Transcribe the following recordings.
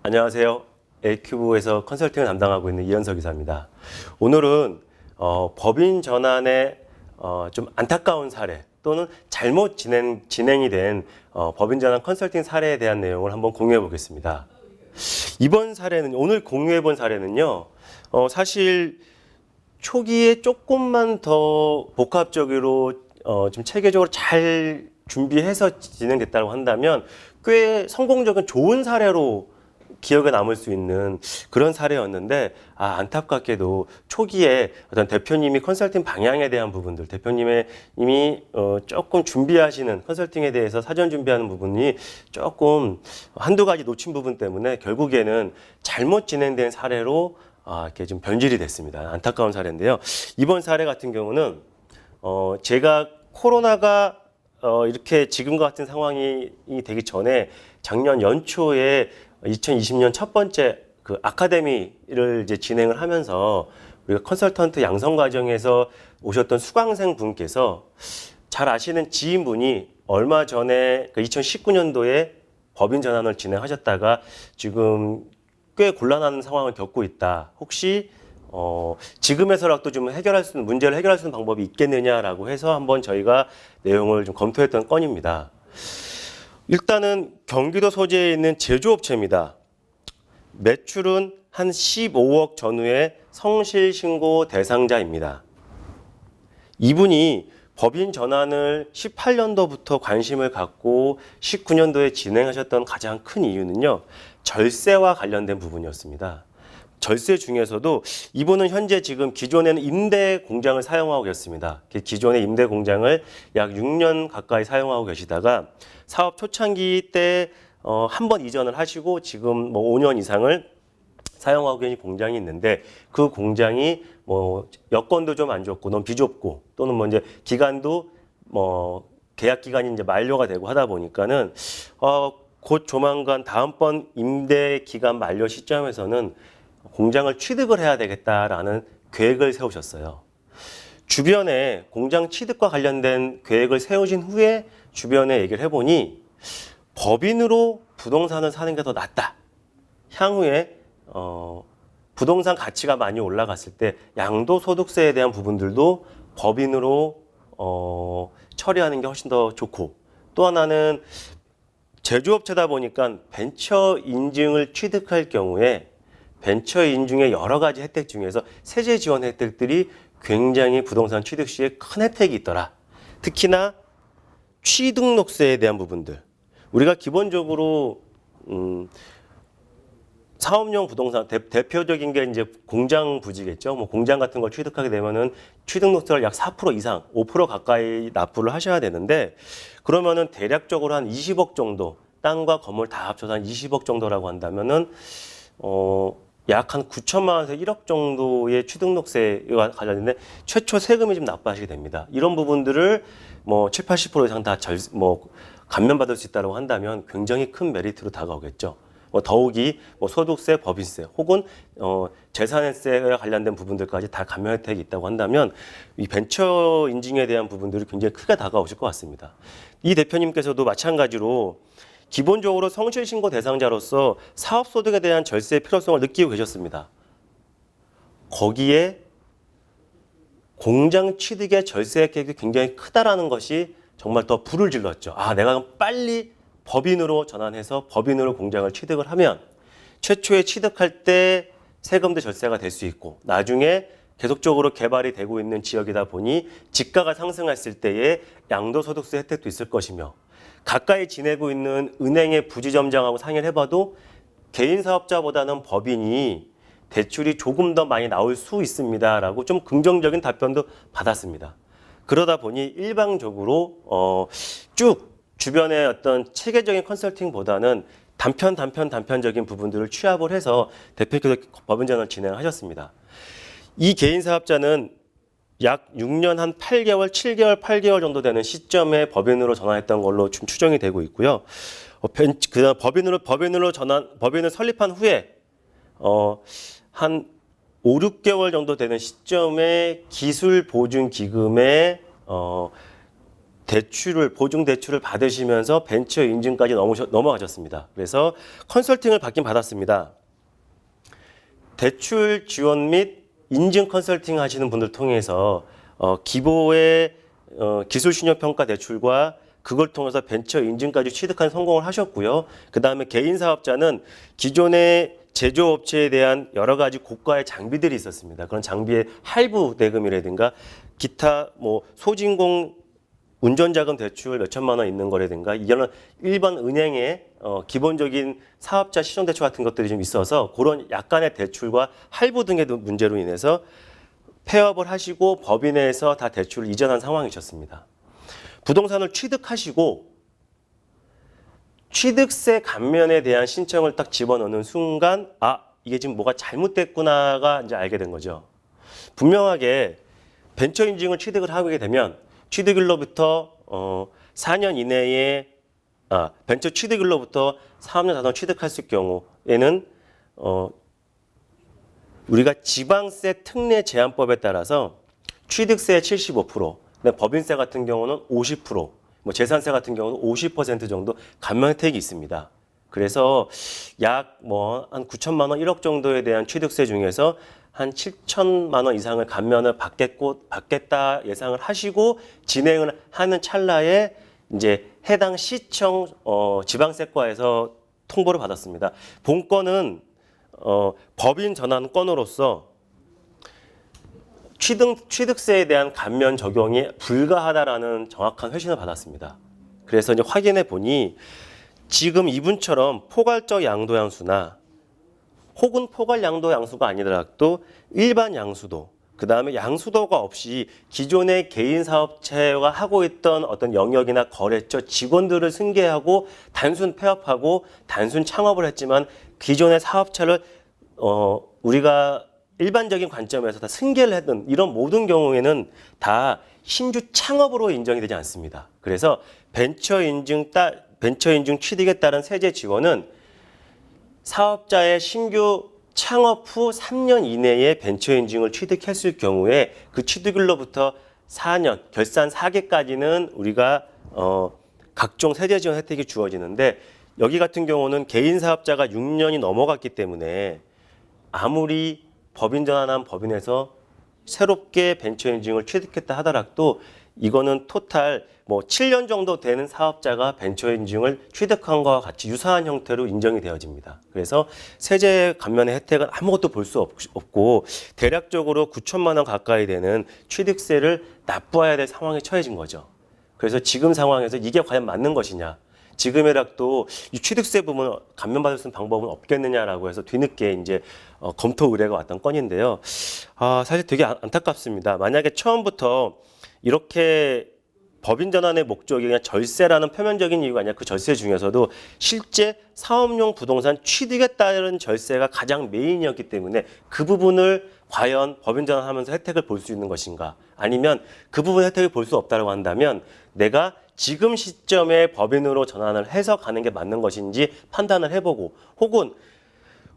안녕하세요. A큐브에서 컨설팅을 담당하고 있는 이현석 이사입니다. 오늘은 법인 전환의 좀 안타까운 사례 또는 잘못 진행이 된 법인 전환 컨설팅 사례에 대한 내용을 한번 공유해 보겠습니다. 이번 사례는 오늘 공유해 본 사례는요. 사실 초기에 조금만 더 복합적으로 좀 체계적으로 잘 준비해서 진행됐다고 한다면 꽤 성공적인 좋은 사례로 기억에 남을 수 있는 그런 사례였는데, 안타깝게도 초기에 어떤 대표님이 컨설팅 방향에 대한 부분들, 대표님의 이미 조금 준비하시는 컨설팅에 대해서 사전 준비하는 부분이 조금 한두 가지 놓친 부분 때문에 결국에는 잘못 진행된 사례로 이렇게 좀 변질이 됐습니다. 안타까운 사례인데요. 이번 사례 같은 경우는 제가 코로나가 이렇게 지금과 같은 상황이 되기 전에 작년 연초에 2020년 첫 번째 그 아카데미를 이제 진행을 하면서 우리가 컨설턴트 양성 과정에서 오셨던 수강생 분께서 잘 아시는 지인분이 얼마 전에 그 2019년도에 법인 전환을 진행하셨다가 지금 꽤 곤란한 상황을 겪고 있다. 혹시 지금에서라도 좀 문제를 해결할 수 있는 방법이 있겠느냐라고 해서 한번 저희가 내용을 좀 검토했던 건입니다. 일단은 경기도 소재에 있는 제조업체입니다. 매출은 한 15억 전후의 성실신고 대상자입니다. 이분이 법인 전환을 18년도부터 관심을 갖고 19년도에 진행하셨던 가장 큰 이유는요, 절세와 관련된 부분이었습니다. 절세 중에서도 이분은 현재 지금 기존에는 임대 공장을 사용하고 계십니다. 기존의 임대 공장을 약 6년 가까이 사용하고 계시다가 사업 초창기 때 한 번 이전을 하시고 지금 뭐 5년 이상을 사용하고 계신 공장이 있는데, 그 공장이 뭐 여건도 좀 안 좋고 너무 비좁고 또는 뭐 이제 기간도 뭐 계약 기간이 이제 만료가 되고 하다 보니까는 곧 조만간 다음번 임대 기간 만료 시점에서는 공장을 취득을 해야 되겠다라는 계획을 세우셨어요. 주변에 공장 취득과 관련된 계획을 세우신 후에 주변에 얘기를 해보니 법인으로 부동산을 사는 게 더 낫다. 향후에 부동산 가치가 많이 올라갔을 때 양도소득세에 대한 부분들도 법인으로 처리하는 게 훨씬 더 좋고, 또 하나는 제조업체다 보니까 벤처 인증을 취득할 경우에 벤처 인증의 여러 가지 혜택 중에서 세제 지원 혜택들이 굉장히 부동산 취득 시에 큰 혜택이 있더라. 특히나 취등록세에 대한 부분들. 우리가 기본적으로 사업용 부동산 대표적인 게 이제 공장 부지겠죠. 뭐 공장 같은 걸 취득하게 되면은 취등록세를 약 4% 이상, 5% 가까이 납부를 하셔야 되는데, 그러면은 대략적으로 한 20억 정도, 땅과 건물 다 합쳐서 한 20억 정도라고 한다면은 약 한 9천만 원에서 1억 정도의 취등록세가 관련된데 최초 세금이 좀 납부하시게 됩니다. 이런 부분들을 뭐 7, 80% 이상 다 감면받을 수 있다고 한다면 굉장히 큰 메리트로 다가오겠죠. 더욱이 소득세, 법인세 혹은 재산세와 관련된 부분들까지 다 감면 혜택이 있다고 한다면 이 벤처 인증에 대한 부분들이 굉장히 크게 다가오실 것 같습니다. 이 대표님께서도 마찬가지로 기본적으로 성실신고 대상자로서 사업소득에 대한 절세의 필요성을 느끼고 계셨습니다. 거기에 공장 취득의 절세 혜택이 굉장히 크다라는 것이 정말 더 불을 질렀죠. 내가 빨리 법인으로 전환해서 법인으로 공장을 취득을 하면 최초에 취득할 때 세금도 절세가 될 수 있고, 나중에 계속적으로 개발이 되고 있는 지역이다 보니 지가가 상승했을 때의 양도소득세 혜택도 있을 것이며, 가까이 지내고 있는 은행의 부지점장하고 상의를 해봐도 개인 사업자보다는 법인이 대출이 조금 더 많이 나올 수 있습니다라고 좀 긍정적인 답변도 받았습니다. 그러다 보니 일방적으로 쭉 주변의 어떤 체계적인 컨설팅보다는 단편적인 부분들을 취합을 해서 대표께서 법인 전환을 진행하셨습니다. 이 개인 사업자는 약 6년 한 8개월, 7개월, 8개월 정도 되는 시점에 법인으로 전환했던 걸로 좀 추정이 되고 있고요. 그다음 법인을 설립한 후에 한 5, 6개월 정도 되는 시점에 기술 보증 기금에 보증 대출을 받으시면서 벤처 인증까지 넘어가셨습니다. 그래서 컨설팅을 받긴 받았습니다. 대출 지원 및 인증 컨설팅 하시는 분들 통해서 기보의 기술 신용 평가 대출과 그걸 통해서 벤처 인증까지 취득한 성공을 하셨고요. 그 다음에 개인 사업자는 기존의 제조업체에 대한 여러 가지 고가의 장비들이 있었습니다. 그런 장비의 할부 대금이라든가 기타 뭐 소진공 운전자금 대출 몇 천만 원 있는 거라든가 이런 일반 은행의 기본적인 사업자 시정대출 같은 것들이 좀 있어서 그런 약간의 대출과 할부 등의 문제로 인해서 폐업을 하시고 법인에서 다 대출을 이전한 상황이셨습니다. 부동산을 취득하시고 취득세 감면에 대한 신청을 딱 집어넣는 순간 이게 지금 뭐가 잘못됐구나가 이제 알게 된 거죠. 분명하게 벤처 인증을 취득을 하게 되면 취득일로부터 4년 이내에 벤처 취득일로부터 3년 단원 취득했을 경우에는 우리가 지방세 특례 제한법에 따라서 취득세 75%, 근데 법인세 같은 경우는 50%, 뭐 재산세 같은 경우는 50% 정도 감면 혜택이 있습니다. 그래서 약 뭐 한 9천만 원, 1억 정도에 대한 취득세 중에서 한 7천만 원 이상을 감면을 받겠다 예상을 하시고 진행을 하는 찰나에 이제 해당 시청 지방세과에서 통보를 받았습니다. 본건은 법인 전환 건으로서 취득세에 대한 감면 적용이 불가하다라는 정확한 회신을 받았습니다. 그래서 이제 확인해 보니 지금 이분처럼 포괄적 양도양수나 혹은 포괄 양도양수가 아니더라도 일반 양수도, 그 다음에 양수도가 없이 기존의 개인 사업체가 하고 있던 어떤 영역이나 거래처 직원들을 승계하고 단순 폐업하고 단순 창업을 했지만 기존의 사업체를 우리가 일반적인 관점에서 다 승계를 했던 이런 모든 경우에는 다 신규 창업으로 인정이 되지 않습니다. 그래서 벤처 인증 취득에 따른 세제 지원은 사업자의 신규 창업 후 3년 이내에 벤처 인증을 취득했을 경우에 그 취득일로부터 4년, 결산 4개까지는 우리가 각종 세제 지원 혜택이 주어지는데 여기 같은 경우는 개인 사업자가 6년이 넘어갔기 때문에 아무리 법인 전환한 법인에서 새롭게 벤처 인증을 취득했다 하더라도 이거는 토탈 뭐 7년 정도 되는 사업자가 벤처 인증을 취득한 것과 같이 유사한 형태로 인정이 되어집니다. 그래서 세제 감면의 혜택은 아무것도 볼 수 없고 대략적으로 9천만 원 가까이 되는 취득세를 납부해야 될 상황에 처해진 거죠. 그래서 지금 상황에서 이게 과연 맞는 것이냐. 지금이라도 이 취득세 부분 감면받을 수 있는 방법은 없겠느냐라고 해서 뒤늦게 이제 검토 의뢰가 왔던 건인데요. 사실 되게 안타깝습니다. 만약에 처음부터 이렇게 법인 전환의 목적이 그냥 절세라는 표면적인 이유가 아니라 그 절세 중에서도 실제 사업용 부동산 취득에 따른 절세가 가장 메인이었기 때문에 그 부분을 과연 법인 전환하면서 혜택을 볼 수 있는 것인가, 아니면 그 부분 혜택을 볼 수 없다고 한다면 내가 지금 시점에 법인으로 전환을 해서 가는 게 맞는 것인지 판단을 해보고, 혹은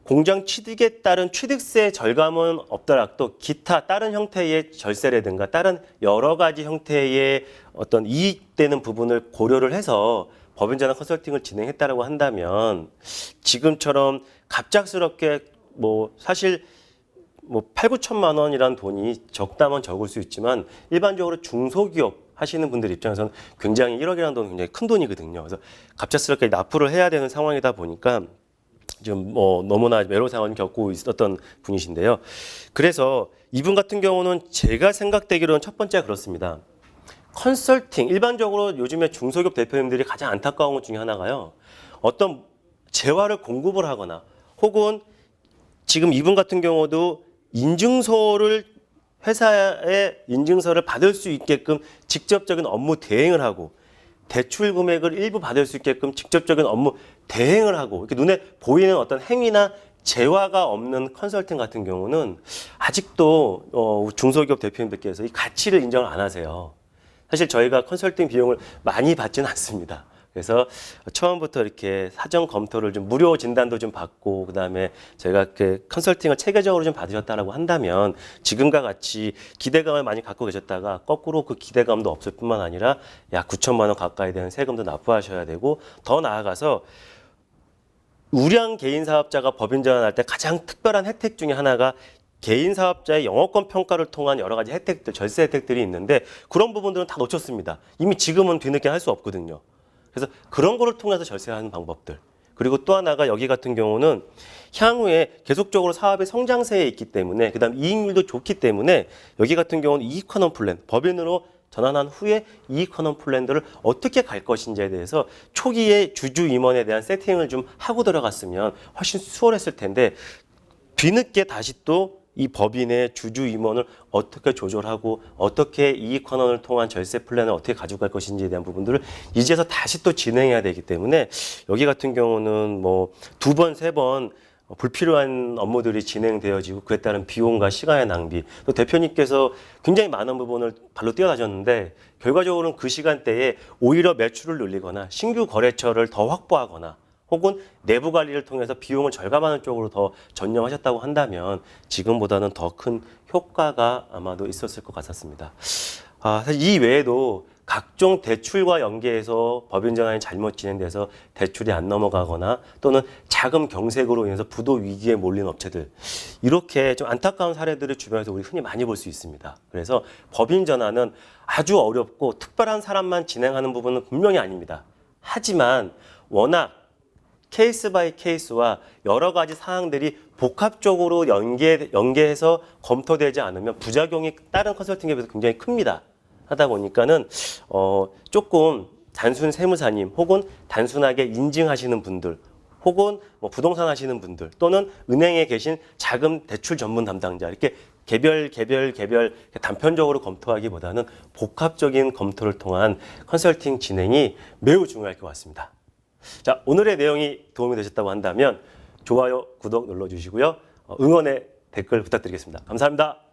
공장 취득에 따른 취득세 절감은 없더라도 기타 다른 형태의 절세라든가 다른 여러 가지 형태의 어떤 이익되는 부분을 고려를 해서 법인 전환 컨설팅을 진행했다라고 한다면 지금처럼 갑작스럽게 뭐 사실 뭐 8, 9천만 원이라는 돈이 적다면 적을 수 있지만 일반적으로 중소기업 하시는 분들 입장에서는 굉장히 1억이라는 돈은 굉장히 큰 돈이거든요. 그래서 갑작스럽게 납부를 해야 되는 상황이다 보니까 지금 뭐 너무나 외로운 상황을 겪고 있었던 분이신데요. 그래서 이분 같은 경우는 제가 생각되기로는 첫 번째가 그렇습니다. 컨설팅, 일반적으로 요즘에 중소기업 대표님들이 가장 안타까운 것 중에 하나가요. 어떤 재화를 공급을 하거나 혹은 지금 이분 같은 경우도 회사의 인증서를 받을 수 있게끔 직접적인 업무 대행을 하고 대출 금액을 일부 받을 수 있게끔 직접적인 업무 대행을 하고 이렇게 눈에 보이는 어떤 행위나 재화가 없는 컨설팅 같은 경우는 아직도 중소기업 대표님들께서 이 가치를 인정을 안 하세요. 사실 저희가 컨설팅 비용을 많이 받지는 않습니다. 그래서 처음부터 이렇게 사전 검토를 좀 무료 진단도 좀 받고 그다음에 저희가 그 컨설팅을 체계적으로 좀 받으셨다라고 한다면 지금과 같이 기대감을 많이 갖고 계셨다가 거꾸로 그 기대감도 없을 뿐만 아니라 약 9천만 원 가까이 되는 세금도 납부하셔야 되고 더 나아가서 우량 개인 사업자가 법인 전환할 때 가장 특별한 혜택 중에 하나가 개인 사업자의 영업권 평가를 통한 여러 가지 혜택들, 절세 혜택들이 있는데 그런 부분들은 다 놓쳤습니다. 이미 지금은 뒤늦게 할 수 없거든요. 그래서 그런 거를 통해서 절세하는 방법들. 그리고 또 하나가 여기 같은 경우는 향후에 계속적으로 사업의 성장세에 있기 때문에 그다음 이익률도 좋기 때문에 여기 같은 경우는 이익환원 플랜, 법인으로 전환한 후에 이익환원 플랜들을 어떻게 갈 것인지에 대해서 초기에 주주 임원에 대한 세팅을 좀 하고 들어갔으면 훨씬 수월했을 텐데 뒤늦게 다시 또 이 법인의 주주 임원을 어떻게 조절하고 어떻게 이익환원을 통한 절세 플랜을 어떻게 가져갈 것인지에 대한 부분들을 이제서 다시 또 진행해야 되기 때문에 여기 같은 경우는 뭐 2번, 3번 불필요한 업무들이 진행되어지고 그에 따른 비용과 시간의 낭비 또 대표님께서 굉장히 많은 부분을 발로 뛰어다셨는데 결과적으로는 그 시간대에 오히려 매출을 늘리거나 신규 거래처를 더 확보하거나 혹은 내부 관리를 통해서 비용을 절감하는 쪽으로 더 전념하셨다고 한다면 지금보다는 더 큰 효과가 아마도 있었을 것 같았습니다. 사실 이 외에도 각종 대출과 연계해서 법인 전환이 잘못 진행돼서 대출이 안 넘어가거나 또는 자금 경색으로 인해서 부도 위기에 몰린 업체들 이렇게 좀 안타까운 사례들을 주변에서 우리 흔히 많이 볼 수 있습니다. 그래서 법인 전환은 아주 어렵고 특별한 사람만 진행하는 부분은 분명히 아닙니다. 하지만 워낙 케이스 바이 케이스와 여러 가지 사항들이 복합적으로 연계해서 검토되지 않으면 부작용이 다른 컨설팅에 비해서 굉장히 큽니다. 하다 보니까는 조금 단순 세무사님 혹은 단순하게 인증하시는 분들 혹은 뭐 부동산 하시는 분들 또는 은행에 계신 자금 대출 전문 담당자 이렇게 개별 단편적으로 검토하기보다는 복합적인 검토를 통한 컨설팅 진행이 매우 중요할 것 같습니다. 자, 오늘의 내용이 도움이 되셨다고 한다면 좋아요, 구독 눌러주시고요. 응원의 댓글 부탁드리겠습니다. 감사합니다.